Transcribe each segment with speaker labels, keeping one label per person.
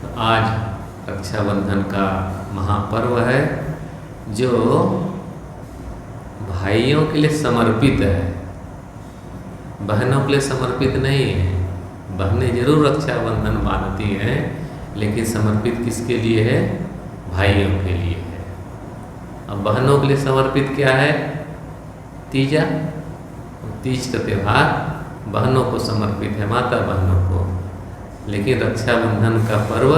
Speaker 1: तो आज रक्षाबंधन का महापर्व है जो भाइयों के लिए समर्पित है, बहनों के लिए समर्पित नहीं है। बहनें जरूर रक्षाबंधन बांधती हैं, लेकिन समर्पित किसके लिए है? भाइयों के लिए है। अब बहनों के लिए समर्पित क्या है? तीजा। तीज का त्यौहार बहनों को समर्पित है, माता बहनों को। लेकिन रक्षाबंधन का पर्व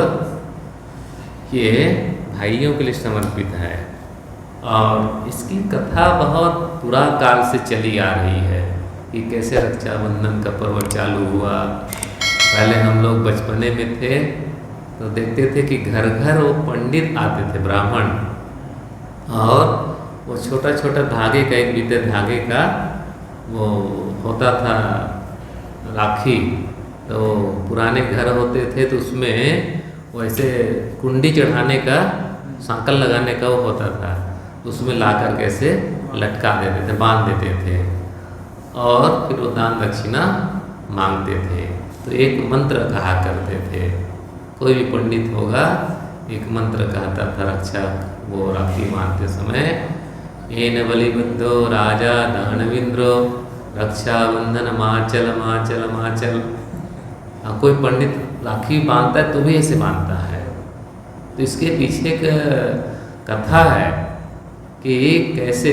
Speaker 1: ये भाइयों के लिए समर्पित है और इसकी कथा बहुत पुरान काल से चली आ रही है कि कैसे रक्षाबंधन का पर्व चालू हुआ। पहले हम लोग बचपने में थे तो देखते थे कि घर घर वो पंडित आते थे, ब्राह्मण, और वो छोटा छोटा धागे का, एक बीते धागे का वो होता था राखी। तो पुराने घर होते थे तो उसमें वैसे कुंडी चढ़ाने का, सांकल लगाने का वो होता था, उसमें ला कर कैसे लटका देते थे, बांध देते थे और फिर वो दान दक्षिणा मांगते थे। तो एक मंत्र कहा करते थे, कोई भी पंडित होगा एक मंत्र कहता था रक्षा वो राखी बांधते समय, एन बलिबद्धो राजा दानविंद्रो रक्षाबंधन माचल माचल माचल। कोई पंडित राखी बांधता है तो भी ऐसे बांधता है। तो इसके पीछे एक कथा है कि कैसे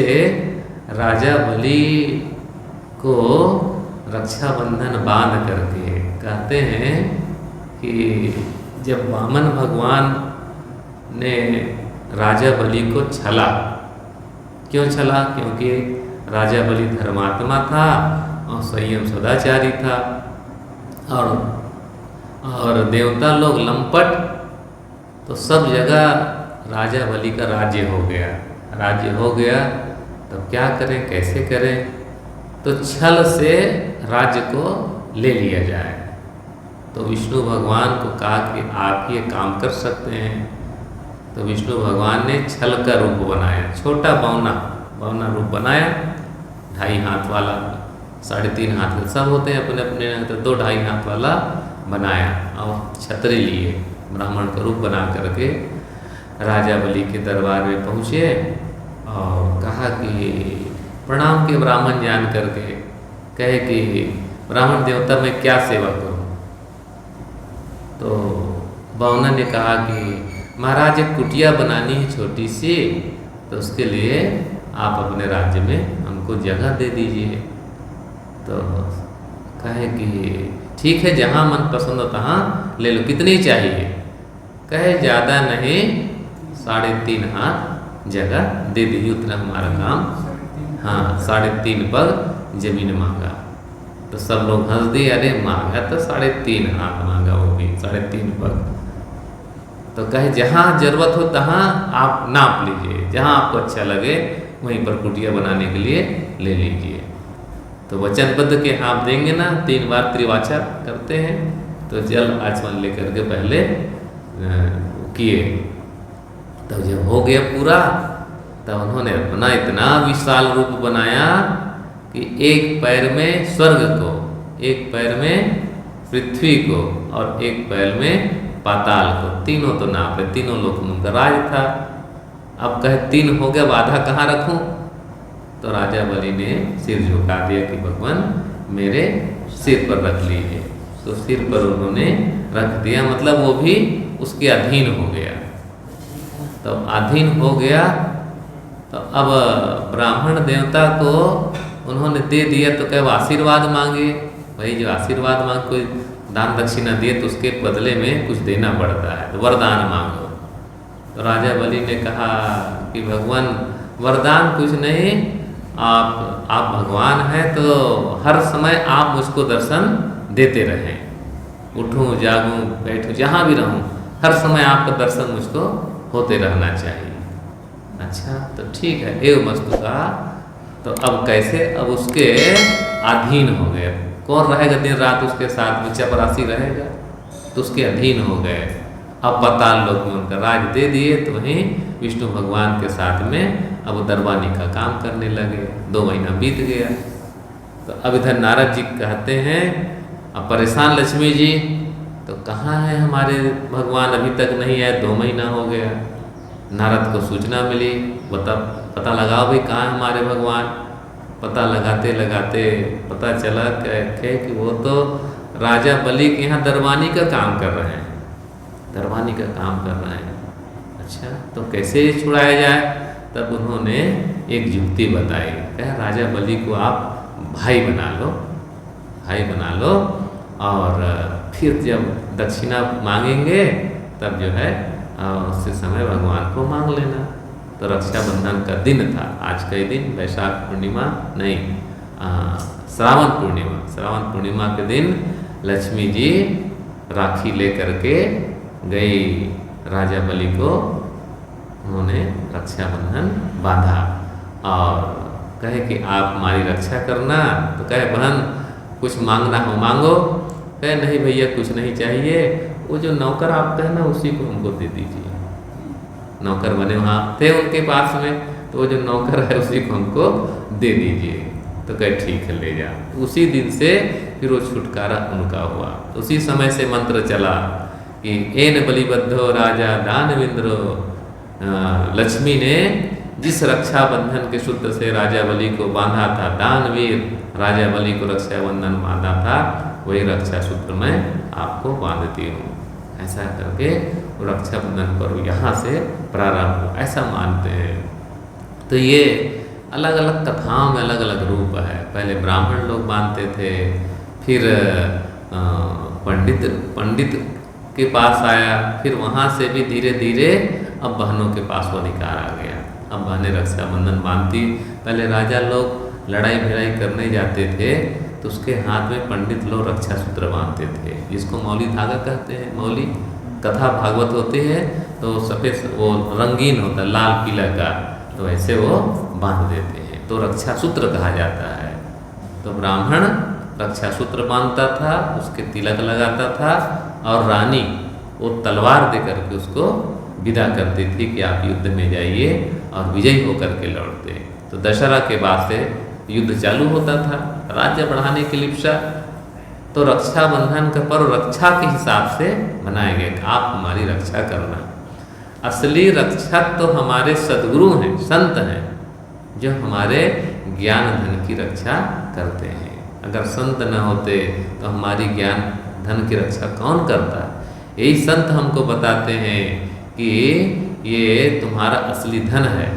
Speaker 1: राजा बलि को रक्षाबंधन बांध करके, कहते हैं कि जब वामन भगवान ने राजा बलि को छला, क्यों छला? क्योंकि राजा बलि धर्मात्मा था और संयम सदाचारी था और देवता लोग लंपट, तो सब जगह राजा बलि का राज्य हो गया। राज्य हो गया तो क्या करें, कैसे करें? तो छल से राज्य को ले लिया जाए। तो विष्णु भगवान को कहा कि आप ये काम कर सकते हैं। तो विष्णु भगवान ने छल का रूप बनाया, छोटा बौना रूप बनाया, 2.5 हाथ वाला, 3.5 हाथ के सब होते हैं अपने अपने, तो 2-2.5 हाथ वाला बनाया और छतरी लिए, ब्राह्मण का रूप बना करके राजा बलि के दरबार में पहुँचे और कहा कि प्रणाम के ब्राह्मण जान करके कहे कि ब्राह्मण देवता मैं क्या सेवा करूं? तो बौना ने कहा कि महाराज एक कुटिया बनानी है छोटी सी, तो उसके लिए आप अपने राज्य में हमको जगह दे दीजिए। तो कहे कि ठीक है, जहाँ मन पसंद हो तहाँ ले लो, कितनी चाहिए? कहे ज़्यादा नहीं, 3.5 हाथ जगह दे दीजिए, उतना हमारा काम। हाँ, 3.5 पग जमीन मांगा। तो सब लोग हंस दिए, अरे मांगा तो 3.5 हाथ मांगा, वो भी 3.5 पग। तो कहे जहाँ जरूरत हो तहाँ आप नाप लीजिए, जहाँ आपको अच्छा लगे वहीं पर कुटिया बनाने के लिए ले लीजिए। तो वचनबद्ध के आप देंगे ना, 3 बार त्रिवाचा करते हैं। तो जल आचमन लेकर के पहले किए, तब जब हो गया पूरा, तब उन्होंने अपना इतना विशाल रूप बनाया कि एक पैर में स्वर्ग को, एक पैर में पृथ्वी को और एक पैर में पाताल को, तीनों तो नाप रहे, तीनों लोग उनका राज था। अब कहे 3 हो गया, आधा कहाँ रखूं? तो राजा बलि ने सिर झुका दिया कि भगवान मेरे सिर पर रख लीजिए। तो सिर पर उन्होंने रख दिया, मतलब वो भी उसके अधीन हो गया। तो अधीन हो गया तो अब ब्राह्मण देवता को उन्होंने दे दिया, तो क्या आशीर्वाद मांगे? भाई जो आशीर्वाद मांग, कोई दान दक्षिणा दिए तो उसके बदले में कुछ देना पड़ता है, तो वरदान मांगो। तो राजा बलि ने कहा कि भगवान वरदान कुछ नहीं, आप भगवान हैं तो हर समय आप मुझको दर्शन देते रहें, उठूं जागूं बैठूं जहाँ भी रहूं, हर समय आपका दर्शन मुझको होते रहना चाहिए। अच्छा, तो ठीक है, एवं वस्तु का। तो अब कैसे? अब उसके अधीन हो गए। कौन रहेगा दिन रात उसके साथ में? चपरासी रहेगा, तो उसके अधीन हो गए। अब पाताल लोक में उनका राज दे दिए, तो वहीं विष्णु भगवान के साथ में अब दरबानी का काम करने लगे। 2 महीना बीत गया। तो अब इधर नारद जी कहते हैं, अब परेशान लक्ष्मी जी तो कहाँ है हमारे भगवान, अभी तक नहीं आए, 2 महीना हो गया। नारद को सूचना मिली, पता लगाओ भाई कहाँ है हमारे भगवान। पता लगाते लगाते पता चला कि वो तो राजा बलि के यहाँ दरबानी का काम कर रहे हैं, दरबानी का काम कर रहे हैं। अच्छा, तो कैसे छुड़ाया जाए? तब उन्होंने एक युक्ति बताई, कहा राजा बलि को आप भाई बना लो, भाई बना लो, और फिर जब दक्षिणा मांगेंगे तब जो है उसी समय भगवान को मांग लेना। तो रक्षाबंधन का दिन था, आज का ही दिन, वैशाख पूर्णिमा नहीं, श्रावण पूर्णिमा, श्रावण पूर्णिमा के दिन लक्ष्मी जी राखी लेकर के गई राजा बलि को, उन्होंने रक्षाबंधन बांधा और कहे कि आप हमारी रक्षा करना। तो कहे बहन कुछ मांगना हो मांगो। कहे नहीं भैया कुछ नहीं चाहिए, वो जो नौकर आप कहे ना उसी को हमको दे दीजिए। नौकर बने वहाँ थे उनके पास में, तो वो जो नौकर है उसी को हमको दे दीजिए। तो कहे ठीक है ले जा। उसी दिन से फिर वो छुटकारा उनका हुआ। उसी समय से मंत्र चला कि एन बलिबद्धो राजा दानवेंद्रो, लक्ष्मी ने जिस रक्षाबंधन के सूत्र से राजा बलि को बांधा था, दानवीर राजा बलि को रक्षाबंधन बांधा था, वही रक्षा सूत्र मैं आपको बांधती हूँ। ऐसा करके वो रक्षाबंधन पर्व यहाँ से प्रारंभ हुआ, ऐसा मानते हैं। तो ये अलग अलग कथाओं में अलग अलग रूप है। पहले ब्राह्मण लोग बांधते थे, फिर पंडित के पास आया, फिर वहाँ से भी धीरे धीरे अब बहनों के पास वो अधिकार आ गया। अब बहनें रक्षाबंधन बांधती। पहले राजा लोग लड़ाई भिड़ाई करने जाते थे तो उसके हाथ में पंडित लोग रक्षा सूत्र बांधते थे, जिसको मौली धागा कहते हैं। मौली कथा भागवत होती है तो सफ़ेद वो रंगीन होता है, लाल पीला का, तो ऐसे वो बांध देते हैं, तो रक्षा सूत्र कहा जाता है। तो ब्राह्मण रक्षा सूत्र बांधता था, उसके तिलक लगाता था, और रानी वो तलवार दे करके उसको विदा करती थी कि आप युद्ध में जाइए, और विजयी होकर के लौटते। तो दशहरा के बाद से युद्ध चालू होता था, राज्य बढ़ाने की लिप्सा। तो रक्षाबंधन का पर्व रक्षा के हिसाब से मनाया गया कि आप हमारी रक्षा करना। असली रक्षक तो हमारे सद्गुरु हैं, संत हैं, जो हमारे ज्ञान धन की रक्षा करते हैं। अगर संत न होते तो हमारी ज्ञान धन की रक्षा कौन करता? यही संत हमको बताते हैं कि ये तुम्हारा असली धन है,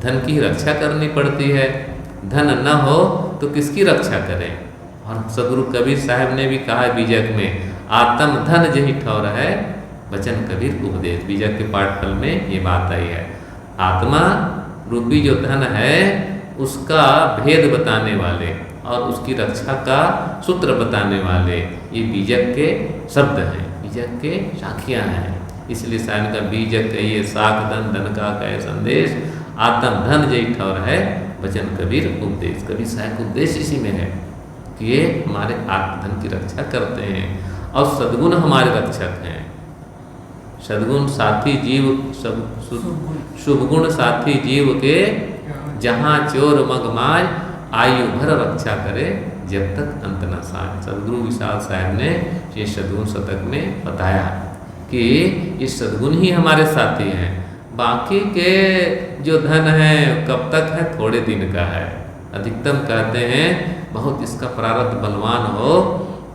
Speaker 1: धन की रक्षा करनी पड़ती है। धन न हो तो किसकी रक्षा करें? और सदगुरु कबीर साहब ने भी कहा है बीजक में, आत्म धन जही ठौर है, वचन कबीर उपदेश। बीजक के पाठफल में ये बात आई है। आत्मा रूपी जो धन है उसका भेद बताने वाले और उसकी रक्षा का सूत्र बताने वाले ये बीजक के शब्द हैं, बीजक के साखियाँ हैं। इसलिए साइन का बीजक कहिए साख धन, धन का कहे संदेश, आत्म धन जय ठौर है, वचन कबीर उपदेश। कबीर साहब का उपदेश इसी में है कि ये हमारे आत्मधन की रक्षा करते हैं और सद्गुण हमारे रक्षक हैं। सद्गुण साथी जीव शुभ गुण साथी जीव के, जहाँ चोर मगमाय आयु भर रक्षा करे, जब तक अंत न साय। सदगुरु विशाल साहब ने ये सद्गुण शतक में बताया कि ये सद्गुण ही हमारे साथी हैं। बाकी के जो धन है कब तक है? थोड़े दिन का है। अधिकतम कहते हैं बहुत इसका प्रारब्ध बलवान हो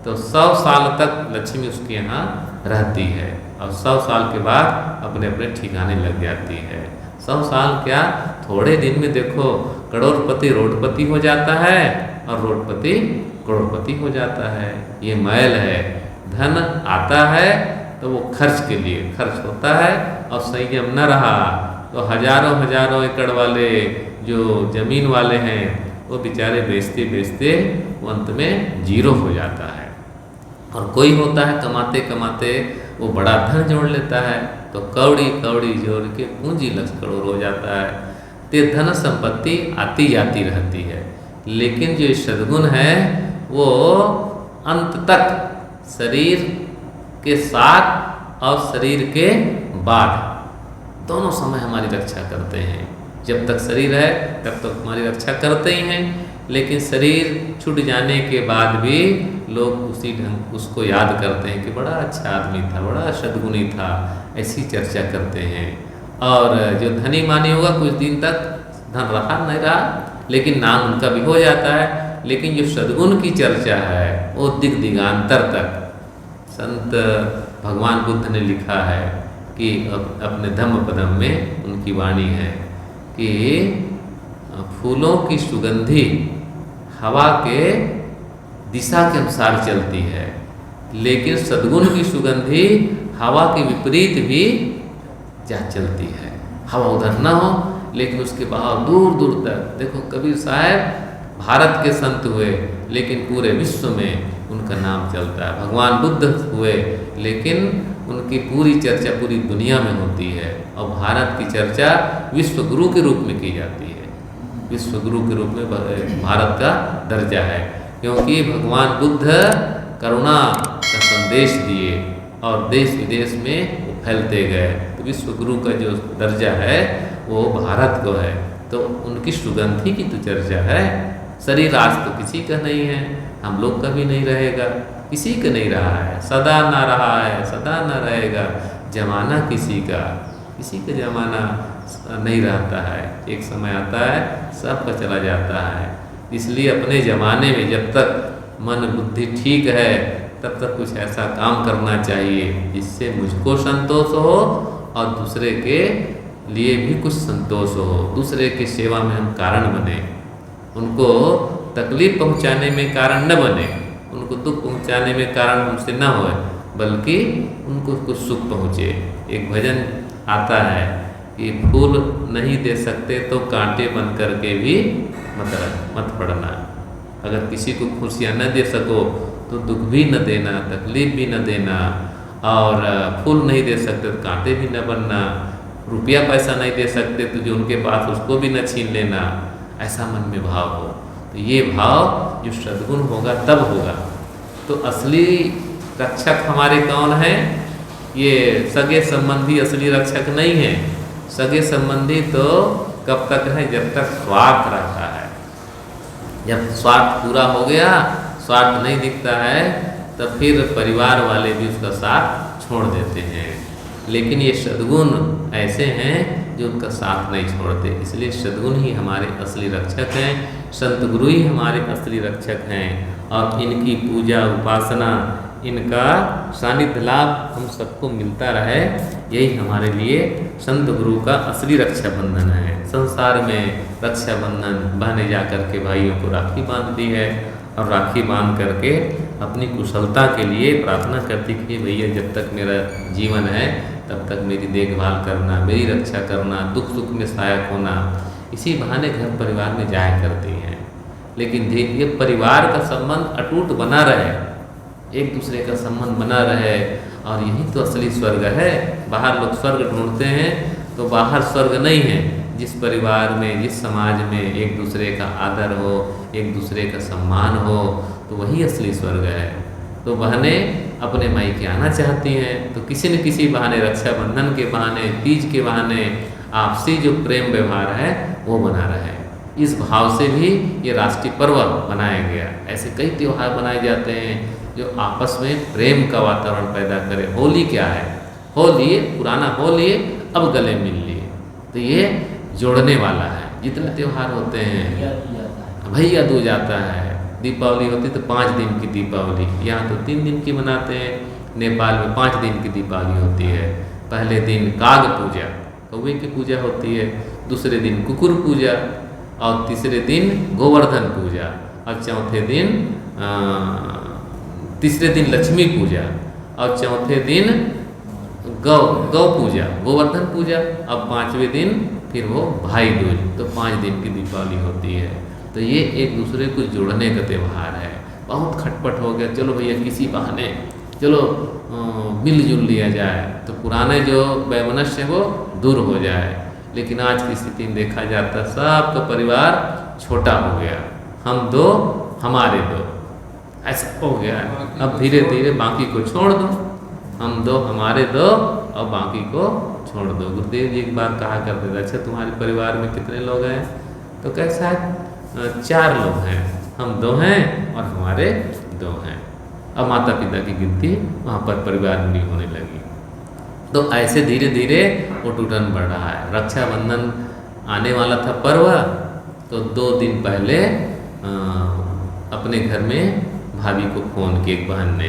Speaker 1: तो 100 साल तक लक्ष्मी उसके यहाँ रहती है और 100 साल के बाद अपने अपने ठिकाने लग जाती है। 100 साल क्या, थोड़े दिन में देखो करोड़पति रोडपति हो जाता है और रोडपति करोड़पति हो जाता है। ये मैल है। धन आता है तो वो खर्च के लिए खर्च होता है और संयम न रहा तो हजारों हजारों एकड़ वाले जो जमीन वाले हैं वो बेचारे बेचते बेचते वो अंत में जीरो हो जाता है। और कोई होता है कमाते कमाते वो बड़ा धन जोड़ लेता है तो कौड़ी कौड़ी जोड़ के पूंजी लक्ष्य करोड़ हो जाता है। तो धन संपत्ति आती जाती रहती है, लेकिन जो सद्गुण है वो अंत तक शरीर के साथ और शरीर के बाद दोनों समय हमारी रक्षा करते हैं। जब तक शरीर है तब तक हमारी रक्षा करते ही हैं, लेकिन शरीर छूट जाने के बाद भी लोग उसी ढंग उसको याद करते हैं कि बड़ा अच्छा आदमी था, बड़ा सद्गुणी था, ऐसी चर्चा करते हैं। और जो धनी मानी होगा कुछ दिन तक धन रहा नहीं रहा, लेकिन नाम उनका भी हो जाता है। लेकिन जो सद्गुण की चर्चा है वो दिग दिगांतर तक, संत भगवान बुद्ध ने लिखा है कि अपने धम्मपदम में उनकी वाणी है कि फूलों की सुगंधी हवा के दिशा के अनुसार चलती है, लेकिन सद्गुण की सुगंधी हवा के विपरीत भी जा चलती है। हवा उधर ना हो लेकिन उसके बहाव दूर दूर तक। देखो कबीर साहब भारत के संत हुए लेकिन पूरे विश्व में उनका नाम चलता है। भगवान बुद्ध हुए लेकिन उनकी पूरी चर्चा पूरी दुनिया में होती है, और भारत की चर्चा विश्व गुरु के रूप में की जाती है। विश्व गुरु के रूप में भारत का दर्जा है, क्योंकि भगवान बुद्ध करुणा का संदेश दिए और देश विदेश में वो फैलते गए। तो विश्व गुरु का जो दर्जा है वो भारत को है, तो उनकी सुगंधी की तो चर्चा है। शरीर आज तो किसी का नहीं है, हम लोग का भी नहीं रहेगा, किसी का नहीं रहा है, सदा ना रहा है, सदा ना रहेगा। जमाना किसी का जमाना नहीं रहता है, एक समय आता है सबका चला जाता है। इसलिए अपने ज़माने में जब तक मन बुद्धि ठीक है तब तक कुछ ऐसा काम करना चाहिए जिससे मुझको संतोष हो और दूसरे के लिए भी कुछ संतोष हो, दूसरे की सेवा में हम कारण बने, उनको तकलीफ पहुंचाने में कारण न बने, उनको दुख पहुंचाने में कारण हमसे न हो, बल्कि उनको कुछ सुख पहुँचे। एक भजन आता है कि फूल नहीं दे सकते तो कांटे बन करके भी मत पड़ना। अगर किसी को खुशियाँ न दे सको तो दुख भी न देना, तकलीफ भी न देना, और फूल नहीं दे सकते तो कांटे भी न बनना, रुपया पैसा नहीं दे सकते तो जो उनके पास उसको भी न छीन लेना। ऐसा मन में भाव हो, तो ये भाव जो सद्गुण होगा तब होगा। तो असली रक्षक हमारे कौन हैं? ये सगे संबंधी असली रक्षक नहीं है। सगे संबंधी तो कब तक है? जब तक स्वार्थ रहता है। जब स्वार्थ पूरा हो गया, स्वार्थ नहीं दिखता है, तब फिर परिवार वाले भी उसका साथ छोड़ देते हैं। लेकिन ये सद्गुण ऐसे हैं जो उनका साथ नहीं छोड़ते, इसलिए सद्गुण ही हमारे असली रक्षक हैं, संत गुरु ही हमारे असली रक्षक हैं। और इनकी पूजा उपासना, इनका सानिध्य लाभ हम सबको मिलता रहे, यही हमारे लिए संत गुरु का असली रक्षा बंधन है। संसार में रक्षा बंधन बहने जा कर के भाइयों को राखी बांधती है, और राखी बांध करके अपनी कुशलता के लिए प्रार्थना करती कि भैया जब तक मेरा जीवन है तब तक मेरी देखभाल करना, मेरी रक्षा करना, दुख सुख में सहायक होना। इसी बहाने घर परिवार में जाया करती हैं। लेकिन ये परिवार का संबंध अटूट बना रहे, एक दूसरे का संबंध बना रहे, और यही तो असली स्वर्ग है। बाहर लोग स्वर्ग ढूंढते हैं, तो बाहर स्वर्ग नहीं है। जिस परिवार में, जिस समाज में एक दूसरे का आदर हो, एक दूसरे का सम्मान हो, तो वही असली स्वर्ग है। तो बहनें अपने मायके आना चाहती हैं, तो किसी न किसी बहाने, रक्षाबंधन के बहाने, तीज के बहाने आपसी जो प्रेम व्यवहार है वो बना रहे। इस भाव से भी ये राष्ट्रीय पर्व मनाया गया। ऐसे कई त्यौहार बनाए जाते हैं जो आपस में प्रेम का वातावरण पैदा करे। होली क्या है? हो लिए, पुराना हो लिए, अब गले मिल लिए, तो ये जोड़ने वाला है। जितने त्यौहार होते हैं, भैया दूज आता है, दीपावली होती तो 5 दिन की दीपावली, यहाँ तो 3 दिन की मनाते हैं। नेपाल में 5 दिन की दीपावली होती है। पहले दिन काग पूजा, कौवे की पूजा होती है, दूसरे दिन कुकुर पूजा, और तीसरे दिन गोवर्धन पूजा, और चौथे दिन तीसरे दिन लक्ष्मी पूजा, और चौथे दिन गौ पूजा, गोवर्धन पूजा, अब 5वें दिन फिर वो भाई दूज। तो 5 दिन की दीपावली होती है। तो ये एक दूसरे को जोड़ने का त्यौहार है। बहुत खटपट हो गया, चलो भैया किसी बहाने चलो मिलजुल लिया जाए, तो पुराने जो वैमनस्य है वो दूर हो जाए। लेकिन आज की स्थिति में देखा जाता है सबका परिवार छोटा हो गया, हम दो हमारे दो, ऐसा हो गया है। अब धीरे धीरे बाकी को छोड़ दो, हम दो हमारे दो और बाकी को छोड़ दो। गुरुदेव जी एक बार कहा करते थे, अच्छा तुम्हारे परिवार में कितने लोग हैं? तो कैसा है 4 लोग हैं, हम 2 हैं और हमारे 2 हैं। अब माता पिता की गिनती वहाँ पर परिवार में नहीं होने लगी। तो ऐसे धीरे धीरे वो टूटन बढ़ रहा है। रक्षाबंधन आने वाला था पर्व, तो 2 दिन पहले अपने घर में भाभी को फ़ोन किया एक बहन ने,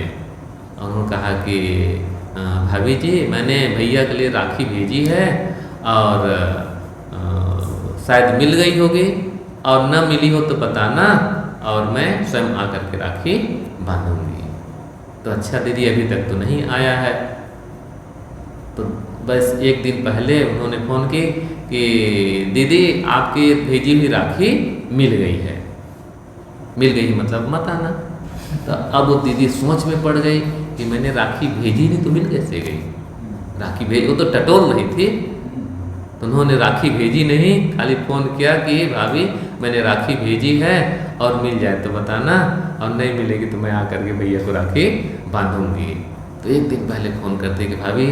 Speaker 1: और उन्होंने कहा कि भाभी जी मैंने भैया के लिए राखी भेजी है और शायद मिल गई होगी, और न मिली हो तो बताना और मैं स्वयं आकर के राखी बांधूंगी। तो अच्छा दीदी अभी तक तो नहीं आया है। तो बस 1 दिन पहले उन्होंने फ़ोन की कि दीदी आपकी भेजी हुई राखी मिल गई है। मिल गई मतलब मत आना। तो अब वो दीदी सोच में पड़ गई कि मैंने राखी भेजी नहीं तो मिल कैसे गई। राखी भेजी, वो तो टटोल रही थी, तो उन्होंने राखी भेजी नहीं, खाली फ़ोन किया कि भाभी मैंने राखी भेजी है और मिल जाए तो बताना, और नहीं मिलेगी तो मैं आकर के भैया को राखी बांधूंगी। तो 1 दिन पहले फ़ोन करते कि भाभी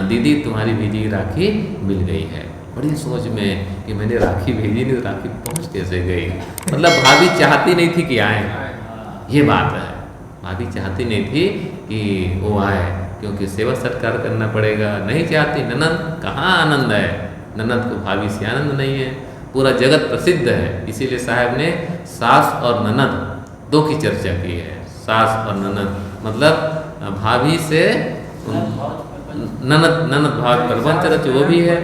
Speaker 1: दीदी तुम्हारी भेजी राखी मिल गई है। बड़ी सोच में कि मैंने राखी भेजी नहीं तो राखी पहुँच कैसे गई। मतलब भाभी चाहती नहीं थी कि आए, ये बात है। भाभी चाहती नहीं थी कि वो आए, क्योंकि सेवा सत्कार करना पड़ेगा, नहीं चाहती। ननद कहाँ आनंद है, ननद को भाभी से आनंद नहीं है। पूरा जगत प्रसिद्ध है, इसीलिए साहब ने सास और ननद 2 की चर्चा की है। सास और ननद मतलब भाभी से ननद भाव प्रबंध रच वो भी है,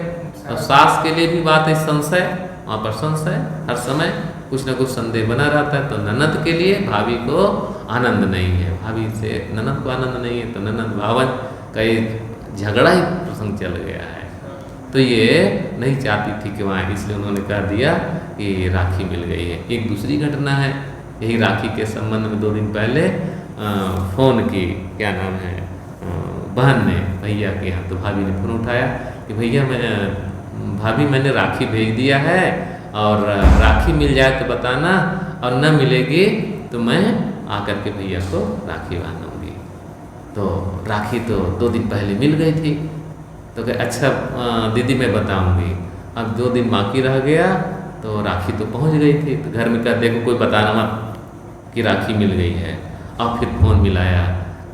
Speaker 1: और सास के लिए भी बात है संशय, वहाँ पर संशय हर समय कुछ न कुछ संदेह बना रहता है। तो ननद के लिए भाभी को आनंद नहीं है, भाभी से ननद को आनंद नहीं है, तो ननद भावन का एक झगड़ा ही प्रसंग चल गया है। तो ये नहीं चाहती थी कि वहाँ, इसलिए उन्होंने कह दिया कि राखी मिल गई है। एक दूसरी घटना है, यही राखी के संबंध में 2 दिन पहले फ़ोन की, क्या नाम है, बहन ने भैया के यहाँ, तो भाभी ने फ़ोन उठाया कि भैया भाभी मैंने राखी भेज दिया है और राखी मिल जाए तो बताना, और न मिलेगी तो मैं आकर के भैया को राखी बांधूंगी। तो राखी तो 2 दिन पहले मिल गई थी। तो कहे अच्छा दीदी मैं बताऊंगी। अब 2 दिन बाकी रह गया तो राखी तो पहुंच गई थी। तो घर में कहा देखो कोई बताना मत कि राखी मिल गई है। अब फिर फ़ोन मिलाया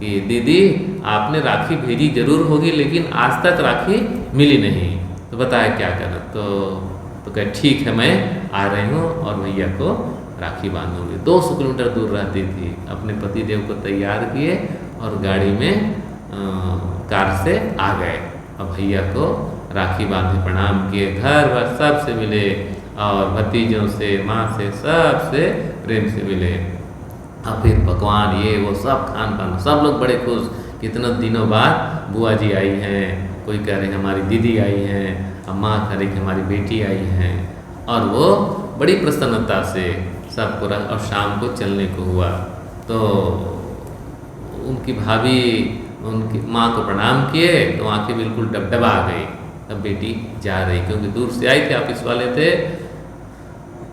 Speaker 1: कि दीदी आपने राखी भेजी ज़रूर होगी लेकिन आज तक राखी मिली नहीं, तो बताया क्या करें। तो कहे ठीक है मैं आ रही हूँ और भैया को राखी बांधूंगी। 200 किलोमीटर दूर रहती थी। अपने पति देव को तैयार किए और गाड़ी में कार से आ गए, और भैया को राखी बांधे, प्रणाम किए, घर भर सब से मिले, और भतीजों से, माँ से, सब से प्रेम से मिले। और फिर पकवान ये वो सब खान पान, सब लोग बड़े खुश। कितने दिनों बाद बुआ जी आई हैं, कोई कह रहे हमारी दीदी आई हैं, अम्मा कह रही कि हमारी बेटी आई हैं, और वो बड़ी प्रसन्नता से सबको रख। और शाम को चलने को हुआ तो उनकी भाभी उनकी माँ को प्रणाम किए तो आँखें बिल्कुल डबडबा गई। अब बेटी जा रही, क्योंकि दूर से आई थे, ऑफिस वाले थे।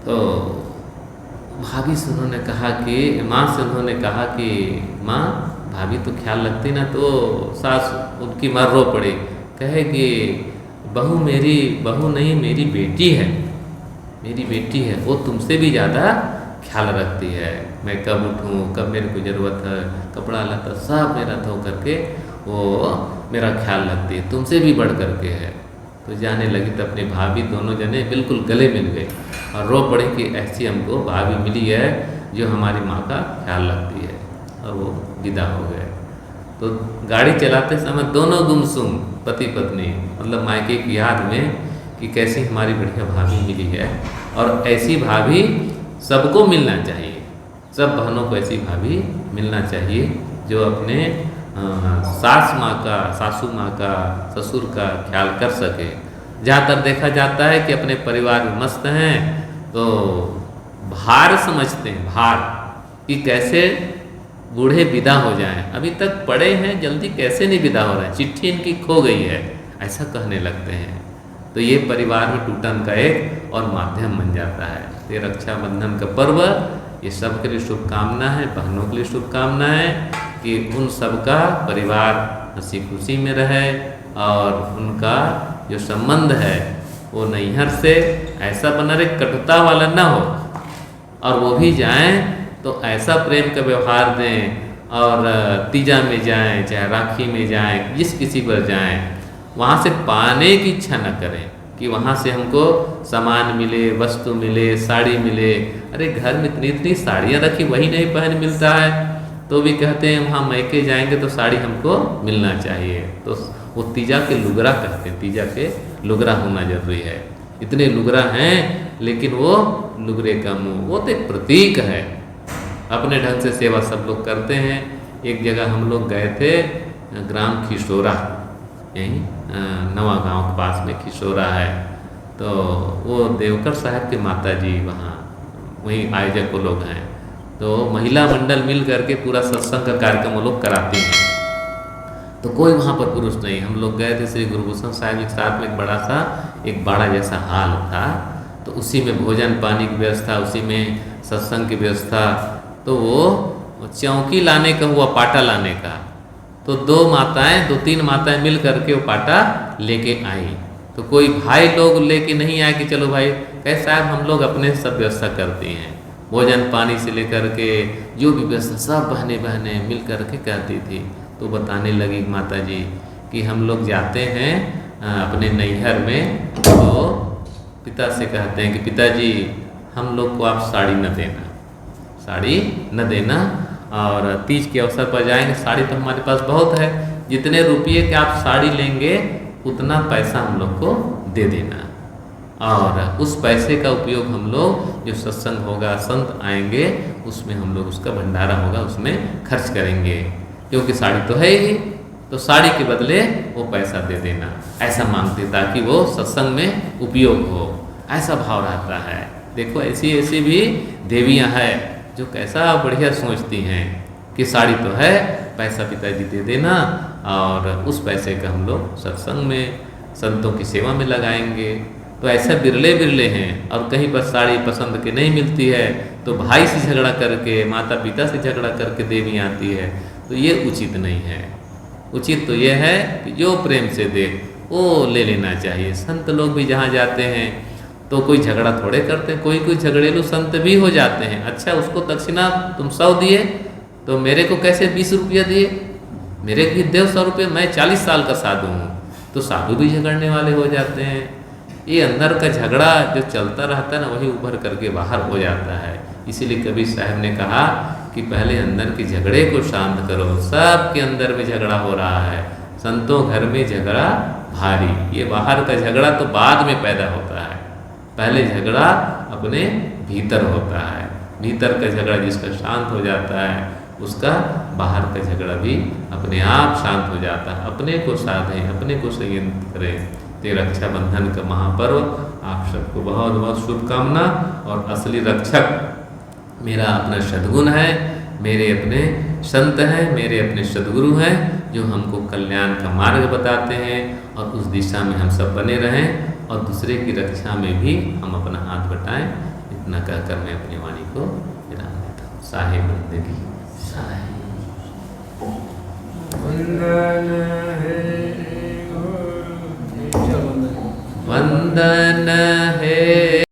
Speaker 1: तो भाभी से उन्होंने कहा कि माँ से उन्होंने कहा कि माँ भाभी तो ख्याल रखती ना। तो सास उनकी माँ रो पड़ी, कहे कि बहू मेरी बहू नहीं मेरी बेटी है, मेरी बेटी है, वो तुमसे भी ज़्यादा ख्याल रखती है। मैं कब उठूँ, कब मेरे को ज़रूरत है, कपड़ा लता सब मेरा धो करके वो मेरा ख्याल रखती है, तुमसे भी बढ़ करके है। तो जाने लगी तो अपनी भाभी दोनों जने बिल्कुल गले मिल गए और रो पड़े कि ऐसी हमको भाभी मिली है जो हमारी माँ का ख्याल रखती है। और वो विदा हो गए। तो गाड़ी चलाते समय दोनों गुमसुम पति पत्नी, मतलब मायके की याद में कि कैसी हमारी बढ़िया भाभी मिली है। और ऐसी भाभी सबको मिलना चाहिए, सब बहनों को ऐसी भाभी मिलना चाहिए जो अपने सास माँ का, सासू माँ का, ससुर का ख्याल कर सके। ज़्यादातर देखा जाता है कि अपने परिवार में मस्त हैं तो भार समझते हैं, भार कि कैसे बूढ़े विदा हो जाएं, अभी तक पड़े हैं जल्दी कैसे नहीं विदा हो रहे हैं, चिट्ठी इनकी खो गई है, ऐसा कहने लगते हैं। तो ये परिवार में टूटन का एक और माध्यम बन जाता है। ये रक्षाबंधन का पर्व ये सब के लिए शुभकामना है, बहनों के लिए शुभकामना है कि उन सबका परिवार हंसी खुशी में रहे और उनका जो संबंध है वो नैहर से ऐसा बना रहे, कटुता वाला ना हो। और वो भी जाएं तो ऐसा प्रेम का व्यवहार दें, और तीजा में जाएं, चाहे राखी में जाएं, जिस किसी पर जाएं, वहाँ से पाने की इच्छा न करें कि वहाँ से हमको सामान मिले, वस्तु मिले, साड़ी मिले। अरे घर में इतनी इतनी साड़ियाँ रखी, वही नहीं पहन मिलता है, तो भी कहते हैं वहाँ मैके जाएंगे तो साड़ी हमको मिलना चाहिए। तो वो तीजा के लुगरा कहते हैं, तीजा के लुगरा होना जरूरी है। इतने लुगरा हैं लेकिन वो लुगरे का मुँह, वो तो एक प्रतीक है। अपने ढंग से सेवा सब लोग करते हैं। एक जगह हम लोग गए थे, ग्राम खिशोरा, यहीं नवा गांव के पास में खिशोरा है, तो वो देवकर साहब के माता जी वहाँ वहीं आयोजक वो लोग हैं। तो महिला मंडल मिल करके पूरा सत्संग का कार्यक्रम वो लोग कराती हैं। तो कोई वहाँ पर पुरुष नहीं। हम लोग गए थे श्री गुरुभूषण साहब के साथ में, एक बड़ा सा एक बाड़ा जैसा हाल था, तो उसी में भोजन पानी की व्यवस्था, उसी में सत्संग की व्यवस्था। तो वो चौकी लाने का हुआ, पाटा लाने का, तो 2-3 माताएं मिल करके वो पाटा लेके आई। तो कोई भाई लोग लेके नहीं आए कि चलो भाई, कहे साहब हम लोग अपने सब व्यवस्था करते हैं, भोजन पानी से लेकर के जो भी व्यवस्था सब बहने बहने मिल करके करती थी। तो बताने लगी माता जी कि हम लोग जाते हैं अपने नैहर में, तो पिता से कहते हैं कि पिताजी हम लोग को आप साड़ी न देना, साड़ी न देना, और तीज के अवसर पर जाएंगे, साड़ी तो हमारे पास बहुत है, जितने रुपये के आप साड़ी लेंगे उतना पैसा हम लोग को दे देना, और उस पैसे का उपयोग हम लोग जो सत्संग होगा, संत आएंगे, उसमें हम लोग उसका भंडारा होगा उसमें खर्च करेंगे, क्योंकि साड़ी तो है ही, तो साड़ी के बदले वो पैसा दे देना, ऐसा मांगते ताकि वो सत्संग में उपयोग हो। ऐसा भाव रहता है। देखो ऐसी ऐसी भी देवियाँ हैं जो कैसा बढ़िया सोचती हैं कि साड़ी तो है, पैसा पिताजी दे देना, और उस पैसे का हम लोग सत्संग में संतों की सेवा में लगाएंगे। तो ऐसा बिरले बिरले हैं। और कहीं पर साड़ी पसंद के नहीं मिलती है तो भाई से झगड़ा करके, माता पिता से झगड़ा करके देवी आती है, तो ये उचित नहीं है। उचित तो ये है कि जो प्रेम से दे वो ले लेना चाहिए। संत लोग भी जहाँ जाते हैं तो कोई झगड़ा थोड़े करते हैं, कोई झगड़ेलू संत भी हो जाते हैं। अच्छा उसको दक्षिणा तुम 100 दिए तो मेरे को कैसे 20 रुपया दिए, मेरे भी देव 100 रुपये, मैं 40 साल का साधु हूँ। तो साधु भी झगड़ने वाले हो जाते हैं। ये अंदर का झगड़ा जो चलता रहता है ना, वही उभर करके बाहर हो जाता है। इसीलिए कबीर साहब ने कहा कि पहले अंदर के झगड़े को शांत करो। सबके अंदर में झगड़ा हो रहा है, संतों घर में झगड़ा भारी। ये बाहर का झगड़ा तो बाद में पैदा होता है, पहले झगड़ा अपने भीतर होता है। भीतर का झगड़ा जिसका शांत हो जाता है उसका बाहर का झगड़ा भी अपने आप शांत हो जाता है। अपने को साधें, अपने को संयंत्र करें। ते रक्षाबंधन का महापर्व आप सबको बहुत बहुत शुभकामना। और असली रक्षक मेरा अपना सद्गुण है, मेरे अपने संत हैं, मेरे अपने सद्गुरु हैं जो हमको कल्याण का मार्ग बताते हैं, और उस दिशा में हम सब बने रहें और दूसरे की रक्षा में भी हम अपना हाथ बटाएं। इतना कहकर मैं अपनी वाणी को विराम देता हूँ। साहिब बंदगी साहिब।